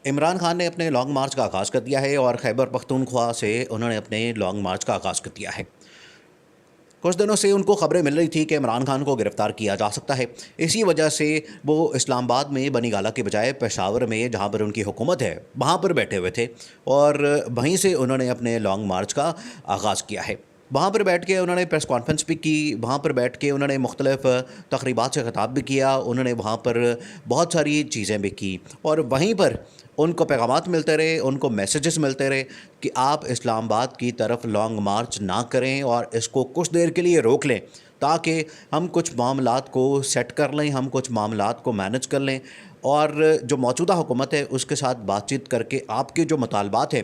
عمران خان نے اپنے long march کا آغاز کر دیا ہے اور خیبر پختونخوا سے انہوں نے اپنے لانگ مارچ کا آغاز کر دیا ہے۔ کچھ دنوں سے ان کو خبریں مل رہی تھی کہ عمران خان کو گرفتار کیا جا سکتا ہے، اسی وجہ سے وہ اسلام آباد میں بنی گالہ کے بجائے پشاور میں جہاں پر ان کی حکومت ہے وہاں پر بیٹھے ہوئے تھے اور وہیں سے انہوں نے اپنے لانگ مارچ کا آغاز کیا ہے۔ وہاں پر بیٹھ کے انہوں نے پریس کانفرنس بھی کی، وہاں پر بیٹھ کے انہوں نے مختلف تقریبات سے خطاب بھی کیا، انہوں نے وہاں پر بہت ساری چیزیں بھی کی اور وہیں پر ان کو پیغامات ملتے رہے، ان کو میسیجز ملتے رہے کہ آپ اسلام آباد کی طرف لانگ مارچ نہ کریں اور اس کو کچھ دیر کے لیے روک لیں تاکہ ہم کچھ معاملات کو سیٹ کر لیں، ہم کچھ معاملات کو مینج کر لیں اور جو موجودہ حکومت ہے اس کے ساتھ بات چیت کر کے آپ کے جو مطالبات ہیں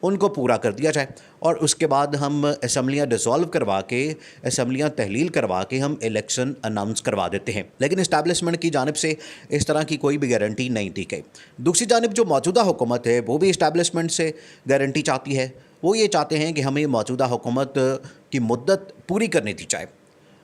ان کو پورا کر دیا جائے اور اس کے بعد ہم اسمبلیاں ڈیزالو کروا کے، اسمبلیاں تحلیل کروا کے ہم الیکشن اناؤنس کروا دیتے ہیں۔ لیکن اسٹیبلشمنٹ کی جانب سے اس طرح کی کوئی بھی گارنٹی نہیں دی گئی۔ دوسری جانب جو موجودہ حکومت ہے وہ بھی اسٹیبلشمنٹ سے گارنٹی چاہتی ہے، وہ یہ چاہتے ہیں کہ ہمیں موجودہ حکومت کی مدت پوری کرنے دی جائے۔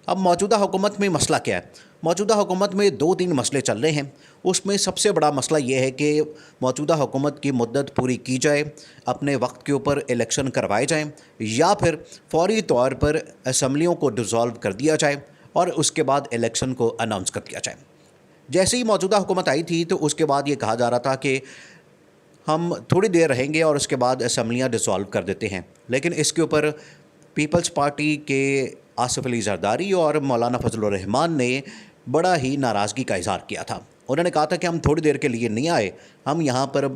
اب موجودہ حکومت میں مسئلہ کیا ہے؟ موجودہ حکومت میں 2-3 مسئلے چل رہے ہیں۔ اس میں سب سے بڑا مسئلہ یہ ہے کہ موجودہ حکومت کی مدت پوری کی جائے، اپنے وقت کے اوپر الیکشن کروائے جائیں یا پھر فوری طور پر اسمبلیوں کو ڈیزالو کر دیا جائے اور اس کے بعد الیکشن کو اناؤنس کر دیا جائے۔ جیسے ہی موجودہ حکومت آئی تھی تو اس کے بعد یہ کہا جا رہا تھا کہ ہم تھوڑی دیر رہیں گے اور اس کے بعد اسمبلیاں ڈیزالو کر دیتے ہیں، لیکن اس کے اوپر پیپلز پارٹی کے آصف علی زرداری اور مولانا فضل الرحمان نے بڑا ہی ناراضگی کا اظہار کیا تھا۔ انہوں نے کہا تھا کہ ہم تھوڑی دیر کے لیے نہیں آئے، ہم یہاں پر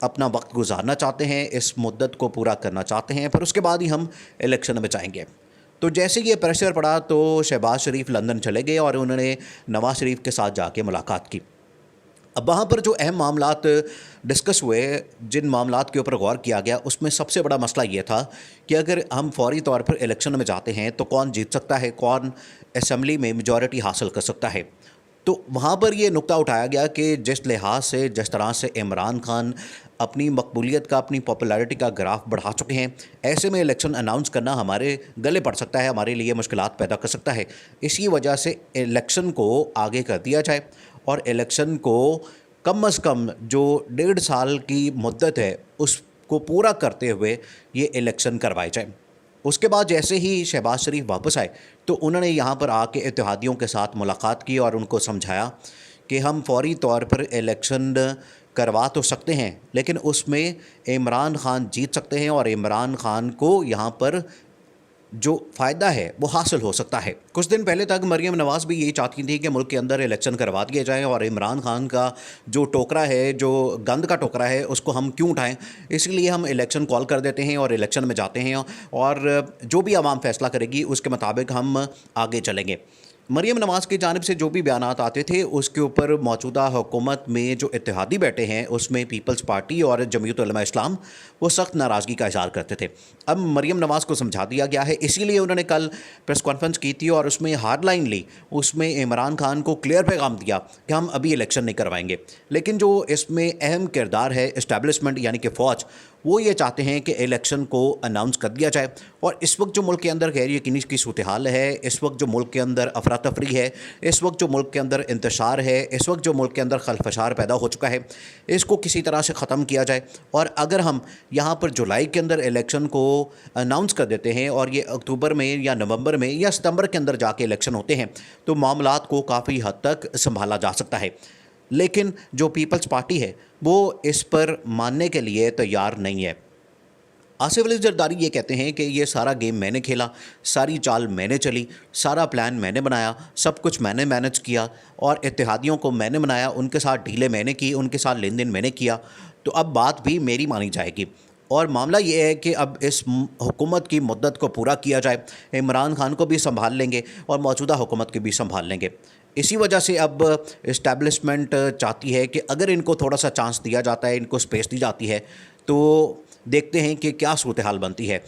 اپنا وقت گزارنا چاہتے ہیں، اس مدت کو پورا کرنا چاہتے ہیں، پھر اس کے بعد ہی ہم الیکشن میں جائیں گے۔ تو جیسے یہ پریشر پڑا تو شہباز شریف لندن چلے گئے اور انہوں نے نواز شریف کے ساتھ جا کے ملاقات کی۔ اب وہاں پر جو اہم معاملات ڈسکس ہوئے، جن معاملات کے اوپر غور کیا گیا، اس میں سب سے بڑا مسئلہ یہ تھا کہ اگر ہم فوری طور پر الیکشن میں جاتے ہیں تو کون جیت سکتا ہے، کون اسمبلی میں میجورٹی حاصل کر سکتا ہے۔ تو وہاں پر یہ نقطہ اٹھایا گیا کہ جس لحاظ سے، جس طرح سے عمران خان اپنی مقبولیت کا، اپنی پاپولیرٹی کا گراف بڑھا چکے ہیں، ایسے میں الیکشن اناؤنس کرنا ہمارے گلے پڑ سکتا ہے، ہمارے لیے مشکلات پیدا کر سکتا ہے۔ اسی وجہ سے الیکشن کو آگے کر دیا جائے اور الیکشن کو کم از کم جو 1.5 سال کی مدت ہے اس کو پورا کرتے ہوئے یہ الیکشن کروائے جائیں۔ اس کے بعد جیسے ہی شہباز شریف واپس آئے تو انہوں نے یہاں پر آ کے اتحادیوں کے ساتھ ملاقات کی اور ان کو سمجھایا کہ ہم فوری طور پر الیکشن کروا تو سکتے ہیں لیکن اس میں عمران خان جیت سکتے ہیں اور عمران خان کو یہاں پر جو فائدہ ہے وہ حاصل ہو سکتا ہے۔ کچھ دن پہلے تک مریم نواز بھی یہی چاہتی تھی کہ ملک کے اندر الیکشن کروا دیے جائیں اور عمران خان کا جو ٹوکرا ہے، جو گند کا ٹوکرا ہے، اس کو ہم کیوں اٹھائیں، اس لیے ہم الیکشن کال کر دیتے ہیں اور الیکشن میں جاتے ہیں اور جو بھی عوام فیصلہ کرے گی اس کے مطابق ہم آگے چلیں گے۔ مریم نواز کی جانب سے جو بھی بیانات آتے تھے اس کے اوپر موجودہ حکومت میں جو اتحادی بیٹھے ہیں اس میں پیپلز پارٹی اور جمعیت علماء اسلام وہ سخت ناراضگی کا اظہار کرتے تھے۔ اب مریم نواز کو سمجھا دیا گیا ہے، اسی لیے انہوں نے کل پریس کانفرنس کی تھی اور اس میں ہارڈ لائن لی، اس میں عمران خان کو کلیئر پیغام دیا کہ ہم ابھی الیکشن نہیں کروائیں گے۔ لیکن جو اس میں اہم کردار ہے اسٹیبلشمنٹ یعنی کہ فوج، وہ یہ چاہتے ہیں کہ الیکشن کو اناؤنس کر دیا جائے اور اس وقت جو ملک کے اندر غیر یقینی کی صورتحال ہے، اس وقت جو ملک کے اندر افراتفری ہے، اس وقت جو ملک کے اندر انتشار ہے، اس وقت جو ملک کے اندر خلفشار پیدا ہو چکا ہے، اس کو کسی طرح سے ختم کیا جائے اور اگر ہم یہاں پر جولائی کے اندر الیکشن کو اناؤنس کر دیتے ہیں اور یہ اکتوبر میں یا نومبر میں یا ستمبر کے اندر جا کے الیکشن ہوتے ہیں تو معاملات کو کافی حد تک سنبھالا جا سکتا ہے۔ لیکن جو پیپلز پارٹی ہے وہ اس پر ماننے کے لیے تیار نہیں ہے۔ آصف علی زرداری یہ کہتے ہیں کہ یہ سارا گیم میں نے کھیلا، ساری چال میں نے چلی، سارا پلان میں نے بنایا، سب کچھ میں نے مینج کیا اور اتحادیوں کو میں نے بنایا، ان کے ساتھ ڈیلیں میں نے کی، ان کے ساتھ لین دین میں نے کیا، تو اب بات بھی میری مانی جائے گی۔ اور معاملہ یہ ہے کہ اب اس حکومت کی مدت کو پورا کیا جائے، عمران خان کو بھی سنبھال لیں گے اور موجودہ حکومت کو بھی سنبھال لیں گے۔ اسی وجہ سے اب اسٹیبلشمنٹ چاہتی ہے کہ اگر ان کو تھوڑا سا چانس دیا جاتا ہے، ان کو سپیس دی جاتی ہے تو دیکھتے ہیں کہ کیا صورتحال بنتی ہے۔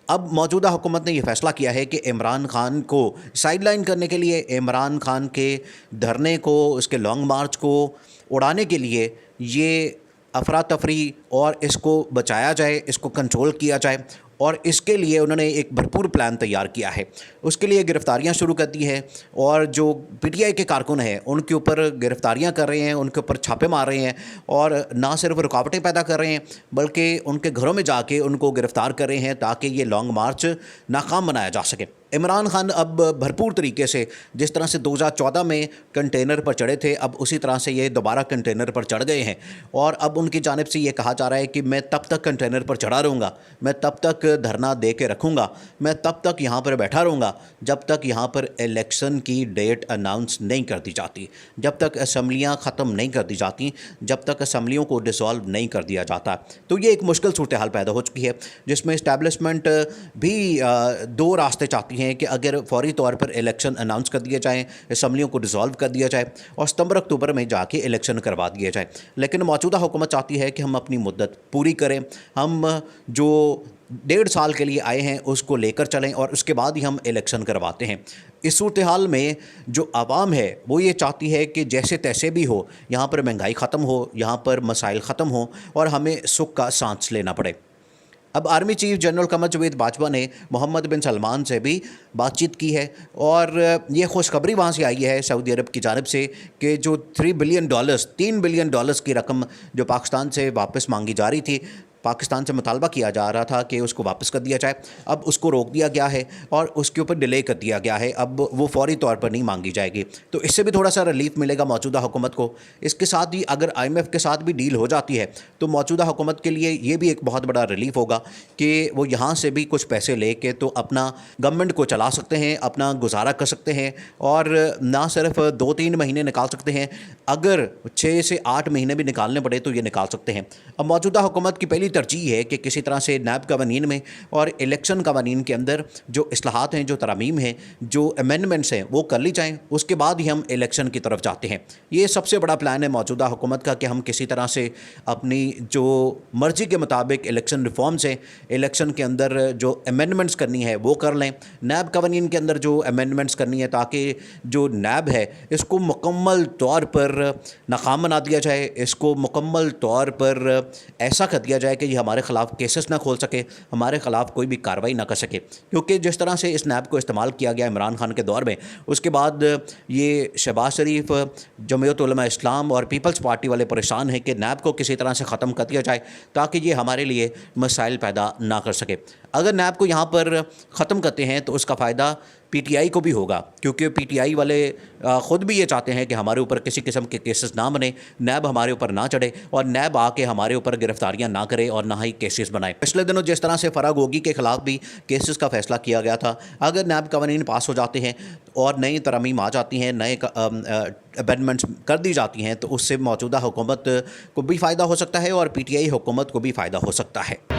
اب موجودہ حکومت نے یہ فیصلہ کیا ہے کہ عمران خان کو سائیڈ لائن کرنے کے لیے، عمران خان کے دھرنے کو، اس کے لانگ مارچ کو اڑانے کے لیے یہ افراتفری اور اس کو بچایا جائے، اس کو کنٹرول کیا جائے اور اس کے لیے انہوں نے ایک بھرپور پلان تیار کیا ہے. اس کے لیے گرفتاریاں شروع کر دی ہیں اور جو پی ٹی آئی کے کارکن ہیں ان کے اوپر گرفتاریاں کر رہے ہیں, ان کے اوپر چھاپے مار رہے ہیں اور نہ صرف رکاوٹیں پیدا کر رہے ہیں بلکہ ان کے گھروں میں جا کے ان کو گرفتار کر رہے ہیں تاکہ یہ لانگ مارچ ناکام بنایا جا سکے. عمران خان اب بھرپور طریقے سے جس طرح سے 2014 میں کنٹینر پر چڑھے تھے, اب اسی طرح سے یہ دوبارہ کنٹینر پر چڑھ گئے ہیں اور اب ان کی جانب سے یہ کہا جا رہا ہے کہ میں تب تک کنٹینر پر چڑھا رہوں گا, میں تب تک دھرنا دے کے رکھوں گا, میں تب تک یہاں پر بیٹھا رہوں گا جب تک یہاں پر الیکشن کی ڈیٹ اناؤنس نہیں کر دی جاتی, جب تک اسمبلیاں ختم نہیں کر دی جاتی, جب تک اسمبلیوں کو ڈسالو نہیں کر دیا جاتا. تو یہ ایک مشکل صورتحال پیدا ہو چکی ہے جس میں اسٹیبلشمنٹ بھی دو راستے چاہتی ہیں کہ اگر فوری طور پر الیکشن اناؤنس کر دیے جائیں, اسمبلیوں کو ڈیزالو کر دیا جائے اور ستمبر اکتوبر میں جا کے الیکشن کروا دیے جائیں. لیکن موجودہ حکومت چاہتی ہے کہ ہم اپنی مدت پوری کریں, ہم جو 1.5 سال کے لیے آئے ہیں اس کو لے کر چلیں اور اس کے بعد ہی ہم الیکشن کرواتے ہیں. اس صورتحال میں جو عوام ہے وہ یہ چاہتی ہے کہ جیسے تیسے بھی ہو یہاں پر مہنگائی ختم ہو, یہاں پر مسائل ختم ہوں اور ہمیں سکھ کا سانس لینا پڑے. اب army chief general Qamar Javed Bajwa نے محمد بن سلمان سے بھی بات چیت کی ہے اور یہ خوشخبری وہاں سے آئی ہے سعودی عرب کی جانب سے کہ جو $3 بلین کی رقم جو پاکستان سے واپس مانگی جا رہی تھی, پاکستان سے مطالبہ کیا جا رہا تھا کہ اس کو واپس کر دیا جائے, اب اس کو روک دیا گیا ہے اور اس کے اوپر ڈیلے کر دیا گیا ہے, اب وہ فوری طور پر نہیں مانگی جائے گی. تو اس سے بھی تھوڑا سا ریلیف ملے گا موجودہ حکومت کو. اس کے ساتھ ہی اگر IMF کے ساتھ بھی ڈیل ہو جاتی ہے تو موجودہ حکومت کے لیے یہ بھی ایک بہت بڑا ریلیف ہوگا کہ وہ یہاں سے بھی کچھ پیسے لے کے تو اپنا گورنمنٹ کو چلا سکتے ہیں, اپنا گزارا کر سکتے ہیں اور نہ صرف 2-3 مہینے نکال سکتے ہیں, اگر 6 سے 8 مہینے بھی نکالنے پڑے تو یہ نکال سکتے ہیں. اب موجودہ حکومت کی پہلی ترجیح ہے کہ کسی طرح سے نیب قوانین میں اور الیکشن قوانین کے اندر جو اصلاحات ہیں, جو ترامیم ہیں, جو امینڈمنٹس ہیں وہ کر لی جائیں, اس کے بعد ہی ہم الیکشن کی طرف جاتے ہیں. یہ سب سے بڑا پلان ہے موجودہ حکومت کا کہ ہم کسی طرح سے اپنی جو مرضی کے مطابق الیکشن ریفارمز ہیں, الیکشن کے اندر جو امینڈمنٹس کرنی ہے وہ کر لیں, نیب قوانین کے اندر جو امینڈمنٹس کرنی ہے تاکہ جو نیب ہے اس کو مکمل طور پر ناکام بنا دیا جائے, اس کو مکمل طور پر ایسا کر دیا جائے کہ یہ ہمارے خلاف کیسز نہ کھول سکے, ہمارے خلاف کوئی بھی کارروائی نہ کر سکے. کیونکہ جس طرح سے اس نیب کو استعمال کیا گیا عمران خان کے دور میں, اس کے بعد یہ شہباز شریف, جمعیت علماء اسلام اور پیپلز پارٹی والے پریشان ہیں کہ نیب کو کسی طرح سے ختم کر دیا جائے تاکہ یہ ہمارے لیے مسائل پیدا نہ کر سکے. اگر نیب کو یہاں پر ختم کرتے ہیں تو اس کا فائدہ پی ٹی آئی کو بھی ہوگا, کیونکہ پی ٹی آئی والے خود بھی یہ چاہتے ہیں کہ ہمارے اوپر کسی قسم کے کیسز نہ بنے, نیب ہمارے اوپر نہ چڑھے اور نیب آ کے ہمارے اوپر گرفتاریاں نہ کرے اور نہ ہی کیسز بنائے. پچھلے دنوں جس طرح سے فرا گوگی کے خلاف بھی کیسز کا فیصلہ کیا گیا تھا, اگر نیب قوانین پاس ہو جاتے ہیں اور نئی ترامیم آ جاتی ہیں, نئے امینڈمنٹس کر دی جاتی ہیں, تو اس سے موجودہ حکومت کو بھی فائدہ ہو سکتا ہے اور پی ٹی آئی حکومت کو بھی فائدہ ہو سکتا ہے.